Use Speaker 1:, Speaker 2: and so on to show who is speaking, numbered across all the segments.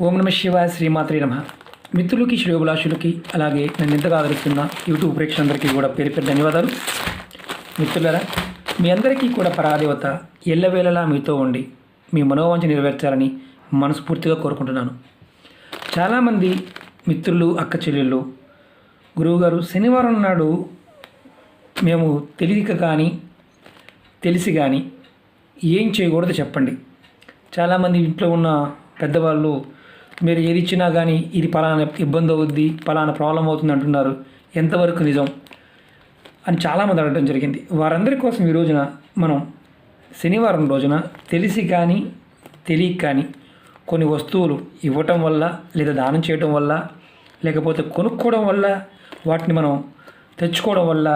Speaker 1: ఓం నమ శివాయ శ్రీమాత్రే నమః. మిత్రులకి శ్రేయోభిలాషులకి అలాగే నన్ను ఇంతగా ఆదరిస్తున్న యూట్యూబ్ ప్రేక్షకులందరికీ కూడా పేరు పేరు ధన్యవాదాలు. మిత్రులారా, మీ అందరికీ కూడా పరాదేవత ఎల్లవేళలా మీతో ఉండి మీ మనోవాంఛ నెరవేర్చాలని మనస్ఫూర్తిగా కోరుకుంటున్నాను. చాలామంది మిత్రులు, అక్క చెల్లెళ్ళు, గురువుగారు శనివారం నాడు మేము తెలియక కానీ తెలిసి కానీ ఏం చేయకూడదు చెప్పండి. చాలామంది ఇంట్లో ఉన్న పెద్దవాళ్ళు మీరు ఏది ఇచ్చినా కానీ ఇది పలానా ఇబ్బంది అవుద్ది, పలానా ప్రాబ్లం అవుతుంది అంటున్నారు, ఎంతవరకు నిజం అని చాలామంది అడగడం జరిగింది. వారందరి కోసం ఈ రోజున మనం శనివారం రోజున తెలిసి కానీ తెలియక కానీ కొన్ని వస్తువులు ఇవ్వటం వల్ల లేదా దానం చేయటం వల్ల లేకపోతే కొనుక్కోవడం వల్ల వాటిని మనం తెచ్చుకోవడం వల్ల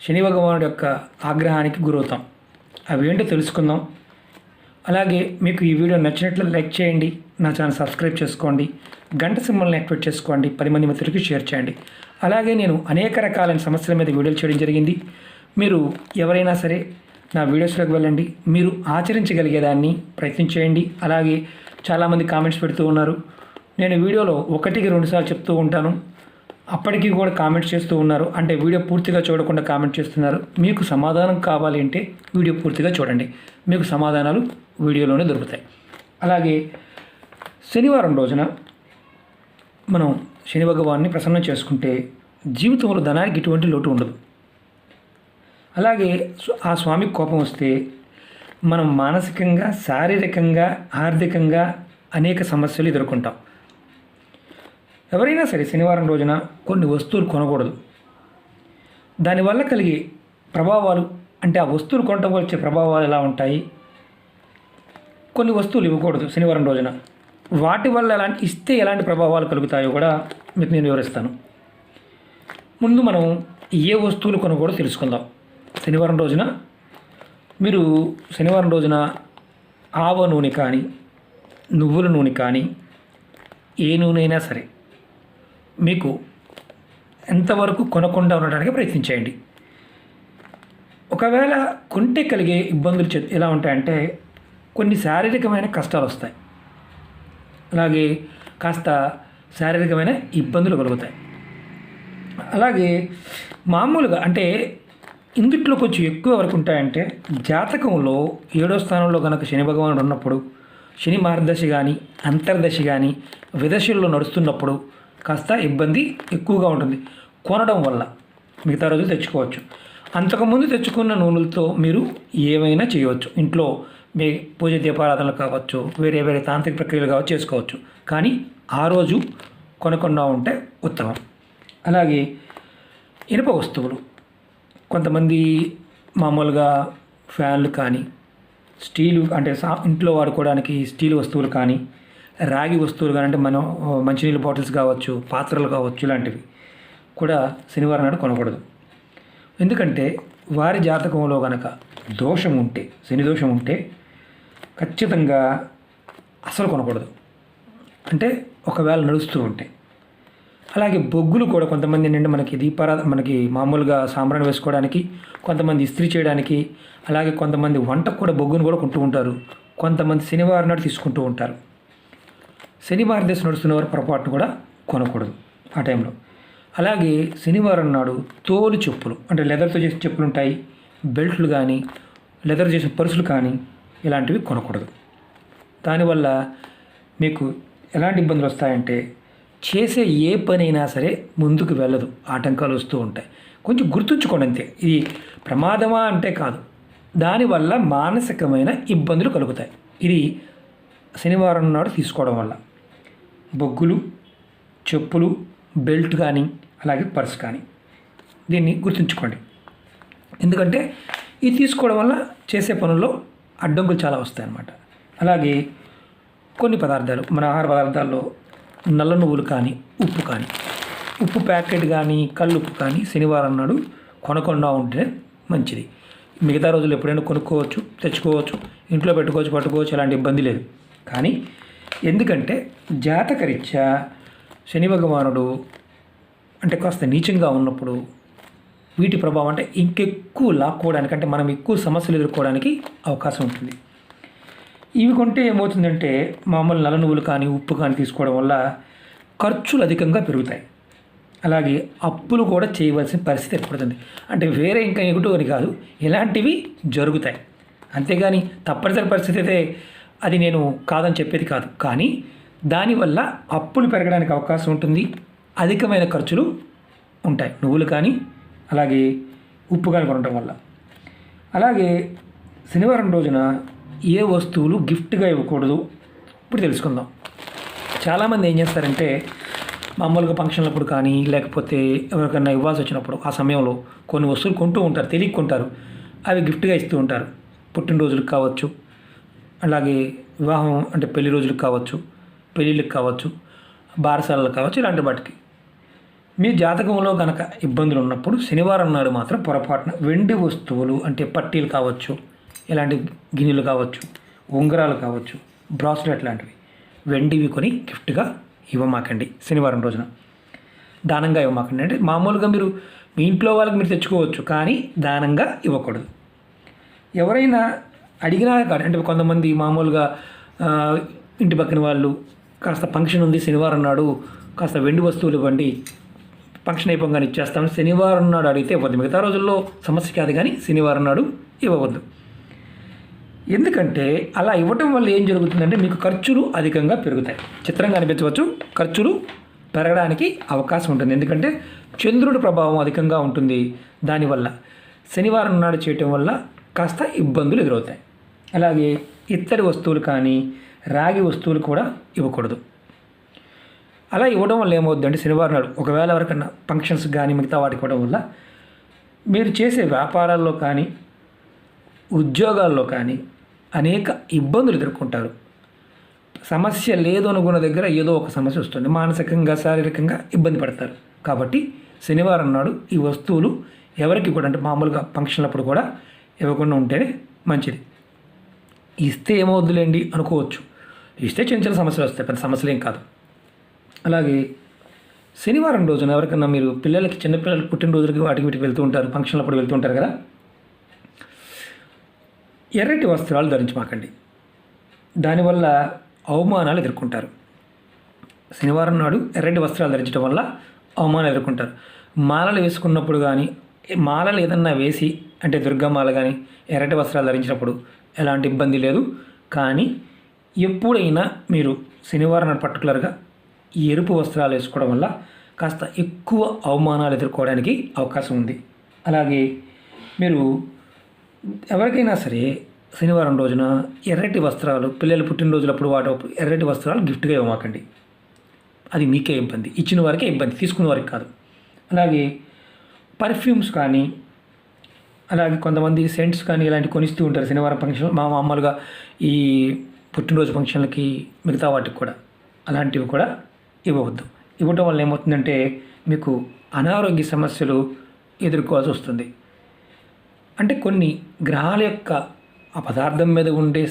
Speaker 1: శని భగవానుడి యొక్క ఆగ్రహానికి గురవుతాం. అవి ఏంటో తెలుసుకుందాం. అలాగే మీకు ఈ వీడియో నచ్చినట్లయితే లైక్ చేయండి, నా ఛానల్ సబ్స్క్రైబ్ చేసుకోండి, గంట సింబల్ని యాక్టివేట్ చేసుకోండి, 10 మంది మిత్రులకి షేర్ చేయండి. అలాగే నేను అనేక రకాలైన సమస్యల మీద వీడియోలు చేయడం జరిగింది. మీరు ఎవరైనా సరే నా వీడియోస్లోకి వెళ్ళండి, మీరు ఆచరించగలిగేదాన్ని ప్రయత్నం చేయండి. అలాగే చాలామంది కామెంట్స్ పెడుతూ ఉన్నారు. నేను వీడియోలో 1-2 సార్లు చెప్తూ ఉంటాను, అప్పటికీ కూడా కామెంట్స్ చేస్తూ ఉన్నారు. అంటే వీడియో పూర్తిగా చూడకుండా కామెంట్ చేస్తున్నారు. మీకు సమాధానం కావాలి అంటే వీడియో పూర్తిగా చూడండి, మీకు సమాధానాలు వీడియోలోనే దొరుకుతాయి. అలాగే శనివారం రోజున మనం శని భగవాన్ని ప్రసన్నం చేసుకుంటే జీవితంలో ధనానికి ఎటువంటి లోటు ఉండదు. అలాగే ఆ స్వామికి కోపం వస్తే మనం మానసికంగా, శారీరకంగా, ఆర్థికంగా అనేక సమస్యలు ఎదుర్కొంటాం. ఎవరైనా సరే శనివారం రోజున కొన్ని వస్తువులు కొనకూడదు. దానివల్ల కలిగే ప్రభావాలు, అంటే ఆ వస్తువులు కొనటం వల్ల వచ్చే ప్రభావాలు ఎలా ఉంటాయి, కొన్ని వస్తువులు ఇవ్వకూడదు శనివారం రోజున, వాటి వల్ల ఇస్తే ఎలాంటి ప్రభావాలు కలుగుతాయో కూడా మీకు నేను వివరిస్తాను. ముందు మనం ఏ వస్తువులు కొనకూడదో తెలుసుకుందాం. శనివారం రోజున మీరు శనివారం రోజున ఆవ నూనె కానీ, నువ్వుల నూనె కానీ, ఏ నూనె అయినా సరే మీకు ఎంతవరకు కొనకుండా ఉండడానికి ప్రయత్నించేయండి. ఒకవేళ కొంటే కలిగే ఇబ్బందులు ఎలా ఉంటాయంటే కొన్ని శారీరకమైన కష్టాలు వస్తాయి, అలాగే కాస్త శారీరకమైన ఇబ్బందులు కలుగుతాయి. అలాగే మామూలుగా అంటే ఇందుట్లో కొంచెం ఎక్కువ వరకు ఉంటాయంటే జాతకంలో 7వ స్థానంలో కనుక శని భగవానుడు ఉన్నప్పుడు, శని మార్గదశ కానీ అంతర్దశ కానీ విదశల్లో నడుస్తున్నప్పుడు కాస్త ఇబ్బంది ఎక్కువగా ఉంటుంది కొనడం వల్ల. మిగతా రోజులు తెచ్చుకోవచ్చు. అంతకుముందు తెచ్చుకున్న నూనెలతో మీరు ఏమైనా చేయవచ్చు. ఇంట్లో మీ పూజ దీపారాధనలు కావచ్చు, వేరే వేరే తాంత్రిక ప్రక్రియలు కావచ్చు, చేసుకోవచ్చు. కానీ ఆ రోజు కొనకుండా ఉంటే ఉత్తమం. అలాగే ఇనుప వస్తువులు, కొంతమంది మామూలుగా ఫ్యాన్లు కానీ, స్టీలు అంటే ఇంట్లో వాడుకోవడానికి స్టీల్ వస్తువులు కానీ, రాగి వస్తువులు కానీ, అంటే మనం మంచినీళ్ళ బాటిల్స్ కావచ్చు, పాత్రలు కావచ్చు, ఇలాంటివి కూడా శనివారం నాడు కొనకూడదు. ఎందుకంటే వారి జాతకంలో కనుక దోషం ఉంటే, శని దోషం ఉంటే ఖచ్చితంగా అసలు కొనకూడదు. అంటే ఒకవేళ నడుస్తూ ఉంటే. అలాగే బొగ్గులు కూడా కొంతమంది ఏంటంటే మనకి మామూలుగా సాంబ్రాణి వేసుకోవడానికి, కొంతమంది ఇస్త్రీ చేయడానికి, అలాగే కొంతమంది వంటకు కూడా బొగ్గును కూడా కొంటూ ఉంటారు. కొంతమంది శనివారం నాడు తీసుకుంటూ ఉంటారు. శనివారం దశ నడుస్తున్నవారు పొరపాటును కూడా కొనకూడదు ఆ టైంలో. అలాగే శనివారం నాడు తోలు చెప్పులు, అంటే లెదర్తో చేసిన చెప్పులు ఉంటాయి, బెల్ట్లు కానీ, లెదర్ చేసిన పర్సులు కానీ, ఇలాంటివి కొనకూడదు. దానివల్ల మీకు ఎలాంటి ఇబ్బందులు వస్తాయంటే చేసే ఏ పనైనా సరే ముందుకు వెళ్ళదు, ఆటంకాలు వస్తూ ఉంటాయి. కొంచెం గుర్తుంచుకోండి అంతే. ఇది ప్రమాదమా అంటే కాదు, దానివల్ల మానసికమైన ఇబ్బందులు కలుగుతాయి. ఇది శనివారం నాడు తీసుకోవడం వల్ల. బొగ్గులు, చెప్పులు, బెల్ట్ కానీ, అలాగే పర్స్ కానీ, దీన్ని గుర్తుంచుకోండి. ఎందుకంటే ఇది తీసుకోవడం వల్ల చేసే పనుల్లో అడ్డంకులు చాలా వస్తాయి అన్నమాట. అలాగే కొన్ని పదార్థాలు, మన ఆహార పదార్థాల్లో నల్ల నువ్వులు కానీ, ఉప్పు కానీ, ఉప్పు ప్యాకెట్ కానీ, కల్లుప్పు కానీ శనివారం నాడు కొనకుండా ఉంటే మంచిది. మిగతా రోజులు ఎప్పుడైనా కొనుక్కోవచ్చు, తెచ్చుకోవచ్చు, ఇంట్లో పెట్టుకోవచ్చు, పట్టుకోవచ్చు, ఎలాంటి ఇబ్బంది లేదు. కానీ ఎందుకంటే జాతకరీత్యా శని భగవానుడు అంటే కాస్త నీచంగా ఉన్నప్పుడు వీటి ప్రభావం అంటే ఇంకెక్కువ లాక్కోవడానికి, అంటే మనం ఎక్కువ సమస్యలు ఎదుర్కోవడానికి అవకాశం ఉంటుంది. ఇవి కొంటే ఏమవుతుందంటే మామూలు నల్ల నువ్వులు కానీ ఉప్పు కానీ తీసుకోవడం వల్ల ఖర్చులు అధికంగా పెరుగుతాయి. అలాగే అప్పులు కూడా చేయవలసిన పరిస్థితి ఏర్పడుతుంది. అంటే వేరే ఇంకా ఎగుటు అని కాదు, ఇలాంటివి జరుగుతాయి. అంతేగాని తప్పనిసరి పరిస్థితి అయితే అది నేను కాదని చెప్పేది కాదు. కానీ దానివల్ల అప్పులు పెరగడానికి అవకాశం ఉంటుంది, అధికమైన ఖర్చులు ఉంటాయి నువ్వులు కానీ అలాగే ఉప్పు కానీ కొనడం వల్ల. అలాగే శనివారం రోజున ఏ వస్తువులు గిఫ్ట్గా ఇవ్వకూడదు ఇప్పుడు తెలుసుకుందాం. చాలామంది ఏం చేస్తారంటే మామూలుగా ఫంక్షన్లప్పుడు కానీ లేకపోతే ఎవరికైనా ఇవ్వాల్సి వచ్చినప్పుడు ఆ సమయంలో కొన్ని వస్తువులు కొంటూ ఉంటారు, తెలియకుంటారు, అవి గిఫ్ట్గా ఇస్తూ ఉంటారు. పుట్టినరోజులకు కావచ్చు, అలాగే వివాహం అంటే పెళ్లి రోజులకు కావచ్చు, పెళ్ళిళ్ళకి కావచ్చు, బారసాలకు కావచ్చు, ఇలాంటి వాటికి. మీ జాతకంలో కనుక ఇబ్బందులు ఉన్నప్పుడు శనివారం నాడు మాత్రం పొరపాటున వెండి వస్తువులు అంటే పట్టీలు కావచ్చు, ఇలాంటి గిన్నెలు కావచ్చు, ఉంగరాలు కావచ్చు, బ్రాస్లెట్ లాంటివి వెండివి కొని గిఫ్ట్గా ఇవ్వమాకండి. శనివారం రోజున దానంగా ఇవ్వమాకండి. అంటే మామూలుగా మీరు మీ ఇంట్లో వాళ్ళకి మీరు తెచ్చుకోవచ్చు, కానీ దానంగా ఇవ్వకూడదు. ఎవరైనా అడిగినా కాదు, అంటే కొంతమంది మామూలుగా ఇంటి పక్కన వాళ్ళు కాస్త ఫంక్షన్ ఉంది శనివారం నాడు, కాస్త వెండి వస్తువులు ఇవ్వండి, ఫంక్షన్ అయిపోగానే ఇచ్చేస్తాం, శనివారం నాడు అడిగితే ఇవ్వద్దు. మిగతా రోజుల్లో సమస్య కాదు, కానీ శనివారం నాడు ఇవ్వవద్దు. ఎందుకంటే అలా ఇవ్వటం వల్ల ఏం జరుగుతుందంటే మీకు ఖర్చులు అధికంగా పెరుగుతాయి. చిత్రంగా అనిపించవచ్చు, ఖర్చులు పెరగడానికి అవకాశం ఉంటుంది. ఎందుకంటే చంద్రుడి ప్రభావం అధికంగా ఉంటుంది. దానివల్ల శనివారం నాడు చేయటం వల్ల కాస్త ఇబ్బందులు ఎదురవుతాయి. అలాగే ఇత్తడి వస్తువులు కానీ రాగి వస్తువులు కూడా ఇవ్వకూడదు. అలా ఇవ్వడం వల్ల ఏమవుతుందంటే శనివారం నాడు ఒకవేళ ఎవరికన్నా ఫంక్షన్స్ కానీ మిగతా వాటికి ఇవ్వడం వల్ల మీరు చేసే వ్యాపారాల్లో కానీ ఉద్యోగాల్లో కానీ అనేక ఇబ్బందులు ఎదుర్కొంటారు. సమస్య లేదు అనుకున్న దగ్గర ఏదో ఒక సమస్య వస్తుంది, మానసికంగా శారీరకంగా ఇబ్బంది పడతారు. కాబట్టి శనివారం నాడు ఈ వస్తువులు ఎవరికి కూడా అంటే మామూలుగా ఫంక్షన్లప్పుడు కూడా ఇవ్వకుండా ఉంటేనే మంచిది. ఇస్తే ఏమవుద్దులేండి అనుకోవచ్చు, ఇస్తే చిన్న చిన్న సమస్యలు వస్తాయి, పెద్ద సమస్యలు ఏం కాదు. అలాగే శనివారం రోజున ఎవరికన్నా మీరు పిల్లలకి చిన్నపిల్లలకి పుట్టినరోజులకి వాటికి వీటికి వెళ్తూ ఉంటారు, ఫంక్షన్లప్పుడు వెళ్తూ ఉంటారు కదా, ఎర్రటి వస్త్రాలు ధరించమాకండి. దానివల్ల అవమానాలు ఎదుర్కొంటారు. శనివారం నాడు ఎర్రటి వస్త్రాలు ధరించడం వల్ల అవమానాలు ఎదుర్కొంటారు. మాలలు వేసుకున్నప్పుడు కానీ మాలలు ఏదన్నా వేసి అంటే దుర్గమాల కానీ ఎర్రటి వస్త్రాలు ధరించినప్పుడు ఎలాంటి ఇబ్బంది లేదు. కానీ ఎప్పుడైనా మీరు శనివారం నాడు పర్టికులర్గా ఈ ఎరుపు వస్త్రాలు వేసుకోవడం వల్ల కాస్త ఎక్కువ అవమానాలు ఎదుర్కోవడానికి అవకాశం ఉంది. అలాగే మీరు ఎవరికైనా సరే శనివారం రోజున ఎర్రటి వస్త్రాలు పిల్లలు పుట్టినరోజులప్పుడు వాటప్పుడు ఎర్రటి వస్త్రాలు గిఫ్ట్గా ఇవ్వమాకండి. అది మీకే ఇబ్బంది, ఇచ్చిన వారికే ఇబ్బంది, తీసుకున్న వారికి కాదు. అలాగే పర్ఫ్యూమ్స్ కానీ అలాగే కొంతమంది సెంట్స్ కానీ ఇలాంటివి కొనిస్తూ ఉంటారు శనివారం ఫంక్షన్ మామూలుగా ఈ పుట్టినరోజు ఫంక్షన్లకి మిగతా వాటికి కూడా. అలాంటివి కూడా ఇవ్వవద్దు. ఇవ్వటం వల్ల ఏమవుతుందంటే మీకు అనారోగ్య సమస్యలు ఎదుర్కోవాల్సి వస్తుంది. అంటే కొన్ని గ్రహాల యొక్క ఆ పదార్థం మీద ఉండే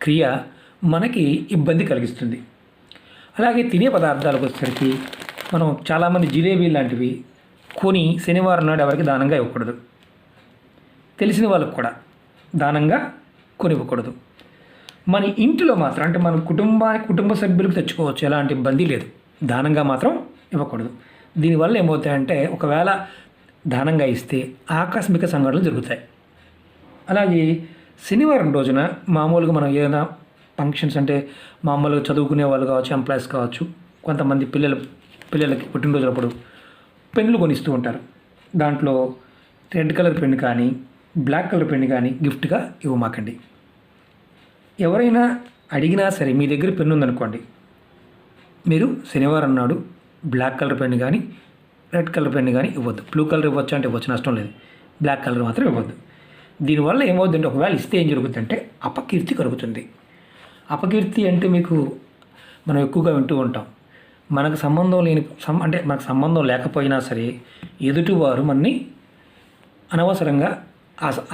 Speaker 1: క్రియ మనకి ఇబ్బంది కలిగిస్తుంది. అలాగే తినే పదార్థాలకు వచ్చేసరికి మనం చాలామంది జిలేబీ లాంటివి కొని శనివారం నాడు ఎవరికి దానంగా ఇవ్వకూడదు. తెలిసిన వాళ్ళకు కూడా దానంగా కొనివ్వకూడదు. మన ఇంటిలో మాత్రం అంటే మన కుటుంబ సభ్యులకు తెచ్చుకోవచ్చు, ఎలాంటి ఇబ్బంది లేదు. దానంగా మాత్రం ఇవ్వకూడదు. దీనివల్ల ఏమవుతాయంటే ఒకవేళ దానంగా ఇస్తే ఆకస్మిక సంఘటనలు జరుగుతాయి. అలాగే శనివారం రోజున మామూలుగా మనం ఏదైనా ఫంక్షన్స్ అంటే మామూలుగా చదువుకునే వాళ్ళు కావచ్చు, ఎంప్లాయీస్ కావచ్చు, కొంతమంది పిల్లలకి పుట్టినరోజులప్పుడు పెన్నులు కొనిస్తూ ఉంటారు. దాంట్లో రెడ్ కలర్ పెన్ను కానీ బ్లాక్ కలర్ పెన్ను కానీ గిఫ్ట్గా ఇవ్వమాకండి. ఎవరైనా అడిగినా సరే మీ దగ్గర పెన్ను ఉందనుకోండి, మీరు శనివారం నాడు బ్లాక్ కలర్ పెన్ను కానీ రెడ్ కలర్ పెన్ను కానీ ఇవ్వద్దు. బ్లూ కలర్ ఇవ్వచ్చు అంటే ఇవ్వచ్చు, నష్టం లేదు. బ్లాక్ కలర్ మాత్రం ఇవ్వద్దు. దీనివల్ల ఏమవుతుందంటే ఒకవేళ ఇస్తే ఏం జరుగుతుందంటే అపకీర్తి కలుగుతుంది. అపకీర్తి అంటే మీకు మనం ఎక్కువగా వింటూ ఉంటాం, మనకు సంబంధం లేని అంటే మనకు సంబంధం లేకపోయినా సరే ఎదుటివారు మనని అనవసరంగా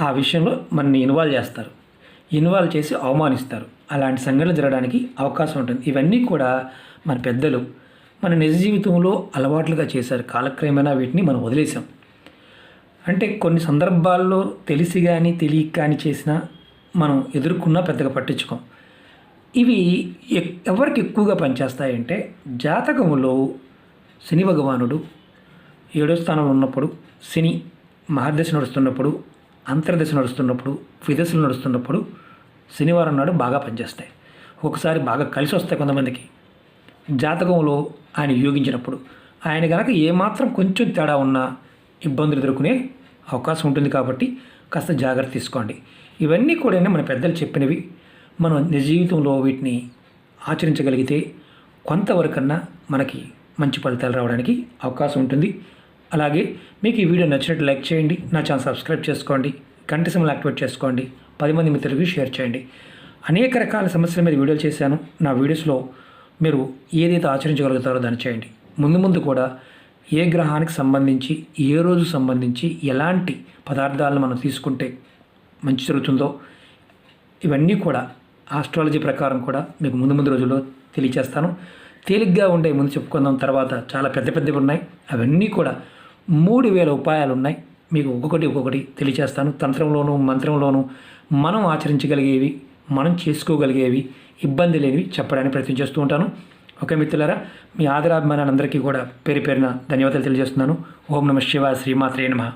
Speaker 1: ఆ విషయంలో మనని ఇన్వాల్వ్ చేస్తారు, ఇన్వాల్వ్ చేసి అవమానిస్తారు. అలాంటి సంఘటనలు జరగడానికి అవకాశం ఉంటుంది. ఇవన్నీ కూడా మన పెద్దలు మన నిజ జీవితంలో అలవాట్లుగా చేశారు. కాలక్రమేణా వీటిని మనం వదిలేసాం. అంటే కొన్ని సందర్భాల్లో తెలిసి కానీ తెలియక కానీ చేసినా మనం ఎదుర్కొన్నా పెద్దగా పట్టించుకోం. ఇవి ఎవరికి ఎక్కువగా పనిచేస్తాయంటే జాతకంలో శని భగవానుడు 7వ స్థానంలో ఉన్నప్పుడు, శని మహర్దశ నడుస్తున్నప్పుడు, అంతర్దశ నడుస్తున్నప్పుడు, విదశలు నడుస్తున్నప్పుడు శనివారం నాడు బాగా పనిచేస్తాయి. ఒకసారి బాగా కలిసి వస్తాయి కొంతమందికి. జాతకంలో ఆయన యోగించినప్పుడు ఆయన కనుక ఏమాత్రం కొంచెం తేడా ఉన్నా ఇబ్బందులు ఎదుర్కొనే అవకాశం ఉంటుంది. కాబట్టి కాస్త జాగ్రత్త తీసుకోండి. ఇవన్నీ కూడా మన పెద్దలు చెప్పినవి. మనం నిజ జీవితంలో వీటిని ఆచరించగలిగితే కొంతవరకన్నా మనకి మంచి ఫలితాలు రావడానికి అవకాశం ఉంటుంది. అలాగే మీకు ఈ వీడియో నచ్చినట్టు లైక్ చేయండి, నా ఛానల్ సబ్స్క్రైబ్ చేసుకోండి, గంట సింబల్ యాక్టివేట్ చేసుకోండి, 10 మంది మిత్రులకి షేర్ చేయండి. అనేక రకాల సమస్యల మీద వీడియోలు చేశాను. నా వీడియోస్లో మీరు ఏదైతే ఆచరించగలుగుతారో దాన్ని చేయండి. ముందు కూడా ఏ గ్రహానికి సంబంధించి, ఏ రోజు సంబంధించి ఎలాంటి పదార్థాలను మనం తీసుకుంటే మంచి జరుగుతుందో ఇవన్నీ కూడా ఆస్ట్రాలజీ ప్రకారం కూడా మీకు ముందు రోజుల్లో తెలియచేస్తాను. తేలిగ్గా ఉండే ముందు చెప్పుకుందాం, తర్వాత చాలా పెద్దవి ఉన్నాయి. అవన్నీ కూడా 3000 ఉపాయాలు ఉన్నాయి. మీకు ఒక్కొక్కటి తెలియచేస్తాను. తంత్రంలోనూ మంత్రంలోనూ మనం ఆచరించగలిగేవి, మనం చేసుకోగలిగేవి, ఇబ్బంది లేనివి చెప్పడానికి ప్రయత్నం చేస్తూ ఉంటాను. ఓకే మిత్రులారా, మీ ఆదరాభిమానాలందరికీ కూడా పేరు పేరున ధన్యవాదాలు తెలియజేస్తున్నాను. ఓం నమః శివాయ, శ్రీమాత్రే నమః.